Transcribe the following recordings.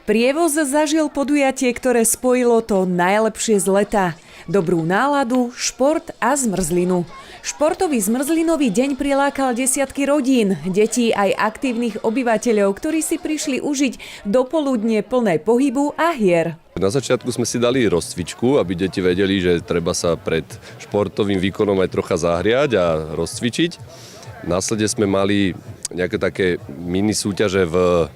Prievoz zažil podujatie, ktoré spojilo to najlepšie z leta. Dobrú náladu, šport a zmrzlinu. Športový zmrzlinový deň prilákal desiatky rodín, detí aj aktívnych obyvateľov, ktorí si prišli užiť dopoludne plné pohybu a hier. Na začiatku sme si dali rozcvičku, aby deti vedeli, že treba sa pred športovým výkonom aj trocha zahriať a rozcvičiť. Následne sme mali nejaké také mini súťaže v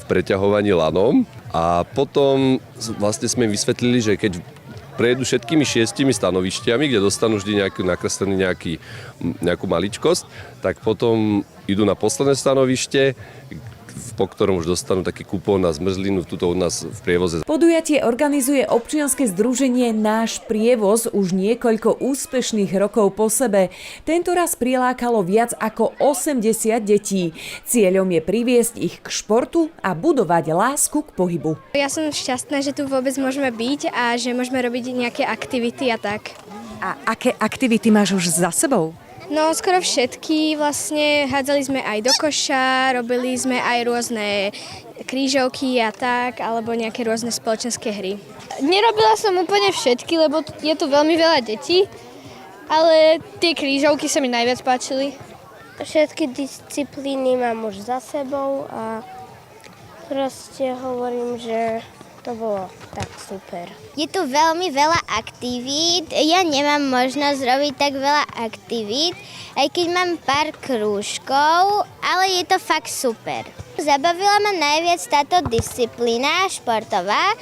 preťahovaní lanom a potom vlastne sme im vysvetlili, že keď prejedú všetkými 6 stanovišťami, kde dostanú vždy nakreslený nejakú maličkosť, tak potom idú na posledné stanovište, po ktorom už dostanú taký kupón na zmrzlinu tuto u nás v Prievoze. Podujatie organizuje občianske združenie Náš Prievoz už niekoľko úspešných rokov po sebe. Tento raz prilákalo viac ako 80 detí. Cieľom je priviesť ich k športu a budovať lásku k pohybu. Ja som šťastná, že tu vôbec môžeme byť a že môžeme robiť nejaké aktivity a tak. A aké aktivity máš už za sebou? No skoro všetky, vlastne hádzali sme aj do koša, robili sme aj rôzne krížovky a tak, alebo nejaké rôzne spoločenské hry. Nerobila som úplne všetky, lebo je tu veľmi veľa detí, ale tie krížovky sa mi najviac páčili. Všetky disciplíny mám už za sebou a proste hovorím, že to bolo tak super. Je tu veľmi veľa aktivít. Ja nemám možnosť robiť tak veľa aktivít, aj keď mám pár krúžkov, ale je to fakt super. Zabavila ma najviac táto disciplína športová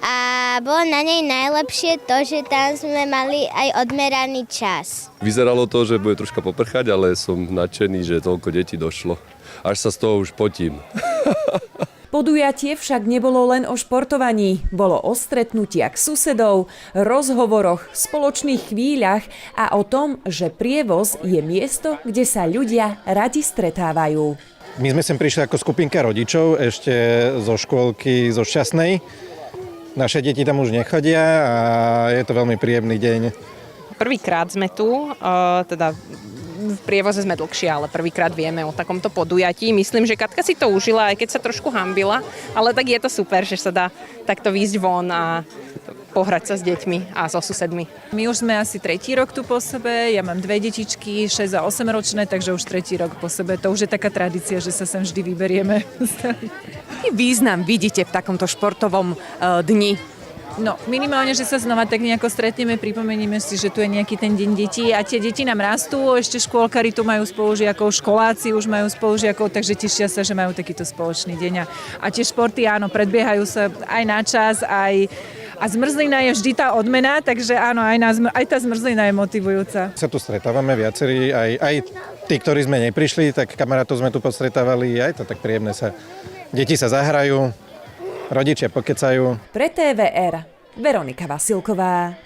a bolo na nej najlepšie to, že tam sme mali aj odmeraný čas. Vyzeralo to, že bude troška poprchať, ale som nadšený, že toľko detí došlo. Až sa z toho už potím. Podujatie však nebolo len o športovaní. Bolo o stretnutiach susedov, rozhovoroch, spoločných chvíľach a o tom, že Prievoz je miesto, kde sa ľudia radi stretávajú. My sme sem prišli ako skupinka rodičov ešte zo škôlky zo Šťastnej. Naše deti tam už nechodia a je to veľmi príjemný deň. Prvýkrát sme tu, teda v Prievoze sme dlhšie, ale prvýkrát vieme o takomto podujatí. Myslím, že Katka si to užila, aj keď sa trošku hanbila, ale tak je to super, že sa dá takto výjsť von a pohrať sa s deťmi a so susedmi. My už sme asi 3. rok tu po sebe, ja mám 2 detičky, 6 a 8 ročné, takže už 3. rok po sebe. To už je taká tradícia, že sa sem vždy vyberieme. Aký význam vidíte v takomto športovom dni? No, minimálne, že sa znova tak nejako stretneme, pripomenieme si, že tu je nejaký ten deň detí a tie deti nám rastú, ešte škôlkari tu majú spolužiakov, školáci už majú spolužiakov, takže tešia sa, že majú takýto spoločný deň. A tie športy, áno, predbiehajú sa aj na čas, aj a zmrzlina je vždy tá odmena, takže áno, aj tá zmrzlina je motivujúca. Sa tu stretávame viacerí, aj tí, ktorí sme neprišli, tak kamarátov sme tu postretávali, aj to tak príjemné sa. Deti sa zahrajú, rodičia pokecajú. Pre TVR Veronika Vasilková.